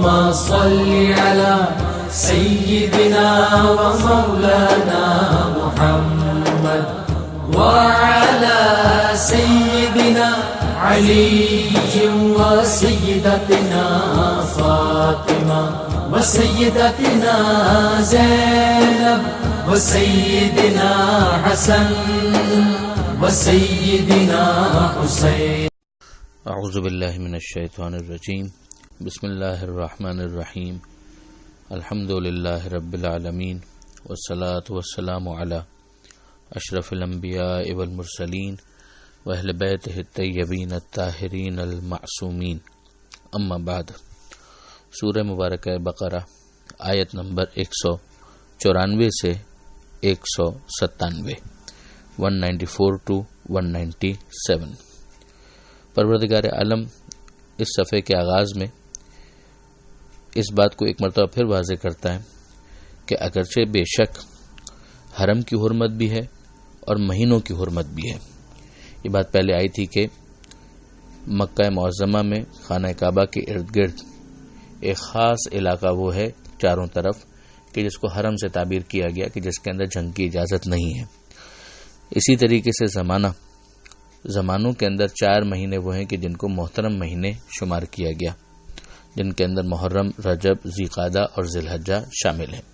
اللهم صل على سيدنا ومولانا محمد وعلى سيدنا علي وسيدتنا فاطمة وسيدتنا زينب وسيدنا حسن وسيدنا حسين. اعوذ باللہ من الشیطان الرجیم. بسم اللہ الرحمن الرحیم. الحمد للہ رب العالمین والصلاة والسلام علی اشرف الانبیاء والمرسلین واہل بیتہ الطیبین الطاہرین المعصومین. اما بعد. سورہ مبارکہ بقرہ آیت نمبر 194 سے 197، 194 to 197. پروردگار عالم اس صفحے کے آغاز میں اس بات کو ایک مرتبہ پھر واضح کرتا ہے کہ اگرچہ بے شک حرم کی حرمت بھی ہے اور مہینوں کی حرمت بھی ہے. یہ بات پہلے آئی تھی کہ مکہ معظمہ میں خانہ کعبہ کے ارد گرد ایک خاص علاقہ وہ ہے چاروں طرف کہ جس کو حرم سے تعبیر کیا گیا کہ جس کے اندر جنگ کی اجازت نہیں ہے. اسی طریقے سے زمانوں کے اندر 4 مہینے وہ ہیں کہ جن کو محترم مہینے شمار کیا گیا، جن کے اندر محرم، رجب، ذوالقعدہ اور ذی الحجہ شامل ہیں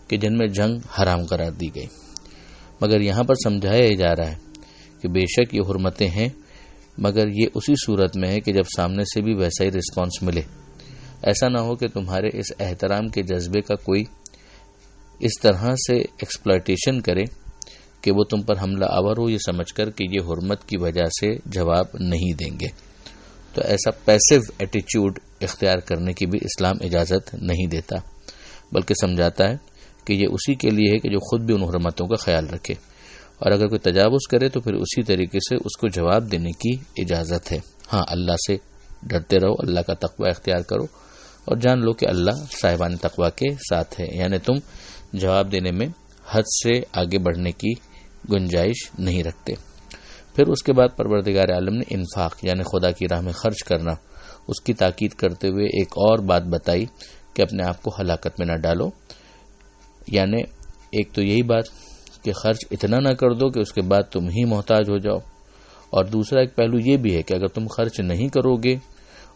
کہ جن میں جنگ حرام قرار دی گئی. مگر یہاں پر سمجھایا جا رہا ہے کہ بے شک یہ حرمتیں ہیں، مگر یہ اسی صورت میں ہے کہ جب سامنے سے بھی ویسا ہی رسپانس ملے. ایسا نہ ہو کہ تمہارے اس احترام کے جذبے کا کوئی اس طرح سے ایکسپلائٹیشن کرے کہ وہ تم پر حملہ آور ہو یہ سمجھ کر کہ یہ حرمت کی وجہ سے جواب نہیں دیں گے. تو ایسا پیسو ایٹیچیوڈ اختیار کرنے کی بھی اسلام اجازت نہیں دیتا، بلکہ سمجھاتا ہے کہ یہ اسی کے لیے ہے کہ جو خود بھی ان حرمتوں کا خیال رکھے، اور اگر کوئی تجاوز کرے تو پھر اسی طریقے سے اس کو جواب دینے کی اجازت ہے. ہاں، اللہ سے ڈرتے رہو، اللہ کا تقوی اختیار کرو اور جان لو کہ اللہ صاحبان تقوی کے ساتھ ہے. یعنی تم جواب دینے میں حد سے آگے بڑھنے کی گنجائش نہیں رکھتے. پھر اس کے بعد پروردگار عالم نے انفاق یعنی خدا کی راہ میں خرچ کرنا اس کی تاکید کرتے ہوئے ایک اور بات بتائی کہ اپنے آپ کو ہلاکت میں نہ ڈالو. یعنی ایک تو یہی بات کہ خرچ اتنا نہ کر دو کہ اس کے بعد تم ہی محتاج ہو جاؤ، اور دوسرا ایک پہلو یہ بھی ہے کہ اگر تم خرچ نہیں کرو گے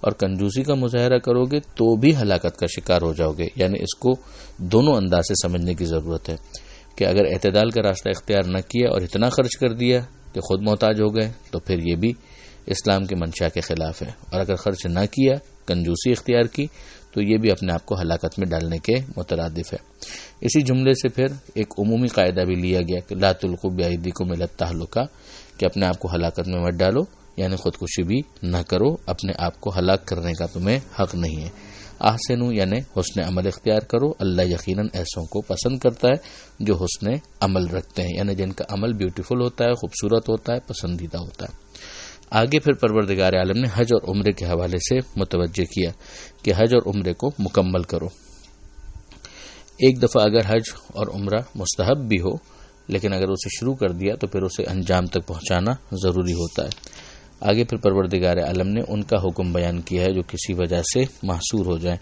اور کنجوسی کا مظاہرہ کرو گے تو بھی ہلاکت کا شکار ہو جاؤ گے. یعنی اس کو دونوں انداز سے سمجھنے کی ضرورت ہے کہ اگر اعتدال کا راستہ اختیار نہ کیا اور اتنا خرچ کر دیا کہ خود محتاج ہو گئے تو پھر یہ بھی اسلام کے منشا کے خلاف ہے، اور اگر خرچ نہ کیا، کنجوسی اختیار کی، تو یہ بھی اپنے آپ کو ہلاکت میں ڈالنے کے مترادف ہے. اسی جملے سے پھر ایک عمومی قاعدہ بھی لیا گیا کہ لا تلقوا بأیدیکم الی التہلکہ، کہ اپنے آپ کو ہلاکت میں مت ڈالو، یعنی خودکشی بھی نہ کرو، اپنے آپ کو ہلاک کرنے کا تمہیں حق نہیں ہے. احسنوا یعنی حسن عمل اختیار کرو، اللہ یقیناً ایسوں کو پسند کرتا ہے جو حسن عمل رکھتے ہیں، یعنی جن کا عمل بیوٹیفل ہوتا ہے، خوبصورت ہوتا ہے، پسندیدہ ہوتا ہے. آگے پھر پروردگار عالم نے حج اور عمرے کے حوالے سے متوجہ کیا کہ حج اور عمرے کو مکمل کرو. ایک دفعہ اگر حج اور عمرہ مستحب بھی ہو، لیکن اگر اسے شروع کر دیا تو پھر اسے انجام تک پہنچانا ضروری ہوتا ہے. آگے پھر پروردگار عالم نے ان کا حکم بیان کیا ہے جو کسی وجہ سے محصور ہو جائیں.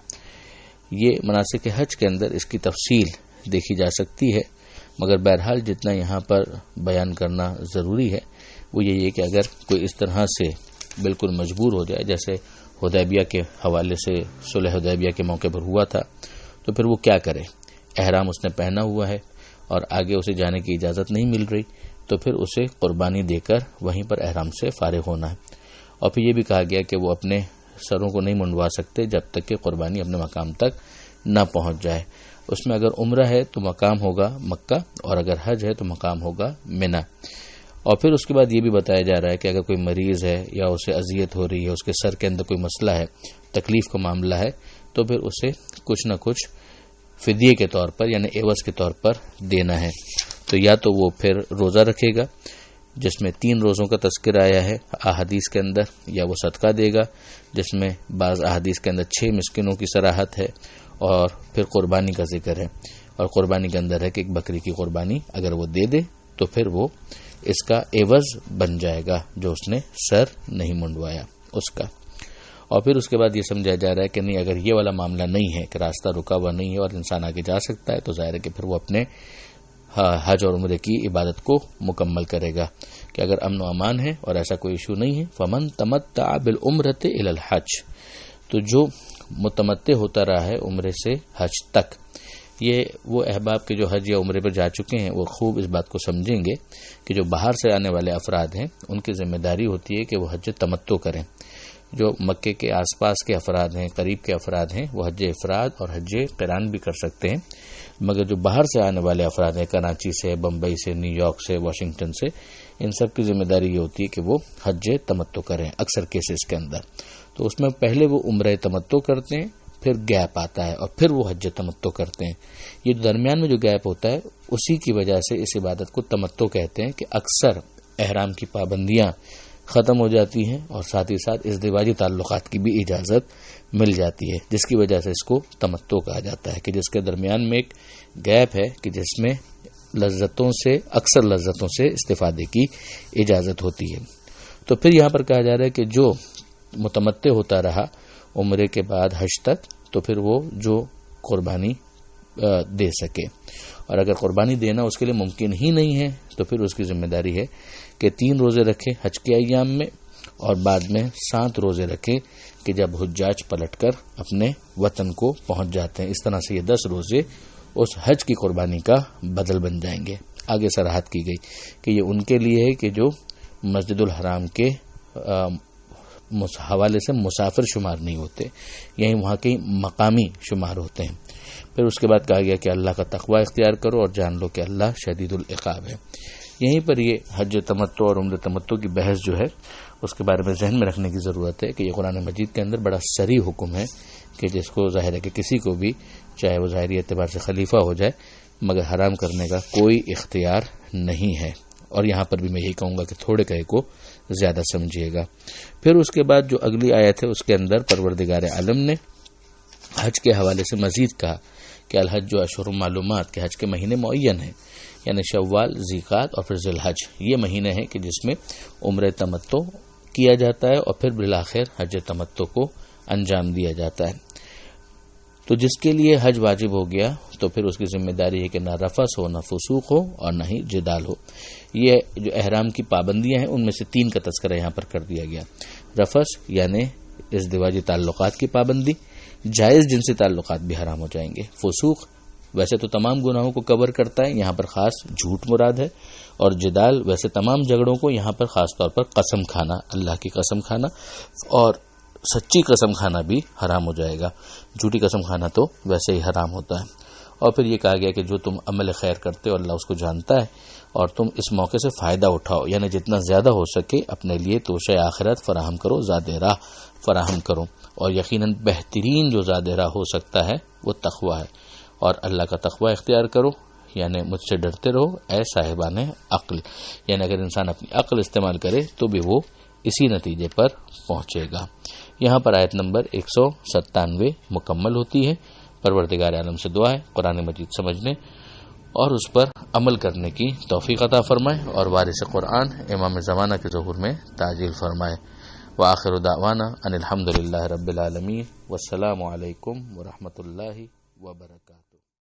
یہ مناسک حج کے اندر اس کی تفصیل دیکھی جا سکتی ہے، مگر بہرحال جتنا یہاں پر بیان کرنا ضروری ہے وہ یہی ہے کہ اگر کوئی اس طرح سے بالکل مجبور ہو جائے، جیسے حدیبیہ کے حوالے سے صلح حدیبیہ کے موقع پر ہوا تھا، تو پھر وہ کیا کرے؟ احرام اس نے پہنا ہوا ہے اور آگے اسے جانے کی اجازت نہیں مل رہی، تو پھر اسے قربانی دے کر وہیں پر احرام سے فارغ ہونا ہے. اور پھر یہ بھی کہا گیا کہ وہ اپنے سروں کو نہیں منڈوا سکتے جب تک کہ قربانی اپنے مقام تک نہ پہنچ جائے. اس میں اگر عمرہ ہے تو مقام ہوگا مکہ، اور اگر حج ہے تو مقام ہوگا منی. اور پھر اس کے بعد یہ بھی بتایا جا رہا ہے کہ اگر کوئی مریض ہے یا اسے اذیت ہو رہی ہے، اس کے سر کے اندر کوئی مسئلہ ہے، تکلیف کا معاملہ ہے، تو پھر اسے کچھ نہ کچھ فدیے کے طور پر یعنی عوض کے طور پر دینا ہے. تو یا تو وہ پھر روزہ رکھے گا جس میں 3 روزوں کا تذکر آیا ہے احادیث کے اندر، یا وہ صدقہ دے گا جس میں بعض احادیث کے اندر 6 مسکینوں کی صراحت ہے، اور پھر قربانی کا ذکر ہے. اور قربانی کے اندر ہے کہ ایک بکری کی قربانی اگر وہ دے دے تو پھر وہ اس کا عوض بن جائے گا جو اس نے سر نہیں منڈوایا اس کا. اور پھر اس کے بعد یہ سمجھا جا رہا ہے کہ نہیں، اگر یہ والا معاملہ نہیں ہے کہ راستہ رکا ہوا نہیں ہے اور انسان آگے جا سکتا ہے، تو ظاہر ہے کہ پھر وہ اپنے حج اور عمرے کی عبادت کو مکمل کرے گا کہ اگر امن و امان ہے اور ایسا کوئی ایشو نہیں ہے، فمن تمتع بالعمرۃ الی الحج، تو جو متمتع ہوتا رہا ہے عمرے سے حج تک. یہ وہ احباب کے جو حج یا عمرے پر جا چکے ہیں وہ خوب اس بات کو سمجھیں گے کہ جو باہر سے آنے والے افراد ہیں ان کی ذمہ داری ہوتی ہے کہ وہ حج تمتع کریں. جو مکے کے آس پاس کے افراد ہیں، قریب کے افراد ہیں، وہ حج افراد اور حج قران بھی کر سکتے ہیں، مگر جو باہر سے آنے والے افراد ہیں، کراچی سے، بمبئی سے، نیو یارک سے، واشنگٹن سے، ان سب کی ذمہ داری یہ ہوتی ہے کہ وہ حج تمتع کریں اکثر کیسز کے اندر. تو اس میں پہلے وہ عمرہ تمتع کرتے ہیں، پھر گیپ آتا ہے اور پھر وہ حج تمتع کرتے ہیں. یہ درمیان میں جو گیپ ہوتا ہے اسی کی وجہ سے اس عبادت کو تمتع کہتے ہیں کہ اکثر احرام کی پابندیاں ختم ہو جاتی ہیں اور ساتھ ہی ساتھ ازدواجی تعلقات کی بھی اجازت مل جاتی ہے، جس کی وجہ سے اس کو تمتع کہا جاتا ہے کہ جس کے درمیان میں ایک گیپ ہے کہ جس میں اکثر لذتوں سے استفادے کی اجازت ہوتی ہے. تو پھر یہاں پر کہا جا رہا ہے کہ جو متمتع ہوتا رہا عمرے کے بعد حج تک، تو پھر وہ جو قربانی دے سکے، اور اگر قربانی دینا اس کے لیے ممکن ہی نہیں ہے تو پھر اس کی ذمہ داری ہے کہ 3 روزے رکھے حج کے ایام میں اور بعد میں 7 روزے رکھے کہ جب حجاج پلٹ کر اپنے وطن کو پہنچ جاتے ہیں. اس طرح سے یہ 10 روزے اس حج کی قربانی کا بدل بن جائیں گے. آگے صراحت کی گئی کہ یہ ان کے لیے ہے کہ جو مسجد الحرام کے حوالے سے مسافر شمار نہیں ہوتے، یہیں وہاں کے مقامی شمار ہوتے ہیں. پھر اس کے بعد کہا گیا کہ اللہ کا تقوی اختیار کرو اور جان لو کہ اللہ شدید العقاب ہے. یہیں پر یہ حج تمتع اور عمرہ تمتع کی بحث جو ہے اس کے بارے میں ذہن میں رکھنے کی ضرورت ہے کہ یہ قرآن مجید کے اندر بڑا صریح حکم ہے کہ جس کو ظاہر ہے کہ کسی کو بھی چاہے وہ ظاہری اعتبار سے خلیفہ ہو جائے مگر حرام کرنے کا کوئی اختیار نہیں ہے. اور یہاں پر بھی میں یہی کہوں گا کہ تھوڑے کہے کو زیادہ سمجھیے گا. پھر اس کے بعد جو اگلی آیت ہے اس کے اندر پروردگار عالم نے حج کے حوالے سے مزید کہا کہ الحج جو اشہر معلومات کے حج کے مہینے معین ہیں، یعنی شوال، ذیقعد اور پھر ذی الحج، یہ مہینے ہیں کہ جس میں عمرہ تمتع کیا جاتا ہے اور پھر بالآخر حج تمتع کو انجام دیا جاتا ہے. تو جس کے لیے حج واجب ہو گیا تو پھر اس کی ذمہ داری ہے کہ نہ رفث ہو، نہ فسوق ہو اور نہ ہی جدال ہو. یہ جو احرام کی پابندیاں ہیں ان میں سے 3 کا تذکرہ یہاں پر کر دیا گیا. رفث یعنی ازدواجی تعلقات کی پابندی، جائز جنسی تعلقات بھی حرام ہو جائیں گے. فسوق ویسے تو تمام گناہوں کو کور کرتا ہے، یہاں پر خاص جھوٹ مراد ہے. اور جدال ویسے تمام جھگڑوں کو، یہاں پر خاص طور پر قسم کھانا، اللہ کی قسم کھانا اور سچی قسم کھانا بھی حرام ہو جائے گا. جھوٹی قسم کھانا تو ویسے ہی حرام ہوتا ہے. اور پھر یہ کہا گیا کہ جو تم عمل خیر کرتے ہو اللہ اس کو جانتا ہے اور تم اس موقع سے فائدہ اٹھاؤ، یعنی جتنا زیادہ ہو سکے اپنے لیے توشہ آخرت فراہم کرو، زاد راہ فراہم کرو. اور یقیناً بہترین جو زاد راہ ہو سکتا ہے وہ تقوی ہے، اور اللہ کا تقوی اختیار کرو، یعنی مجھ سے ڈرتے رہو اے صاحبان عقل. یعنی اگر انسان اپنی عقل استعمال کرے تو بھی وہ اسی نتیجے پر پہنچے گا. یہاں پر آیت نمبر 197 مکمل ہوتی ہے. پروردگار عالم سے دعا ہے قرآن مجید سمجھنے اور اس پر عمل کرنے کی توفیق عطا فرمائے اور وارث قرآن امام زمانہ کے ظہور میں تعجیل فرمائے. وآخر دعوانا ان الحمدللہ رب العالمین، والسلام علیکم ورحمۃ اللہ وبرکاتہ.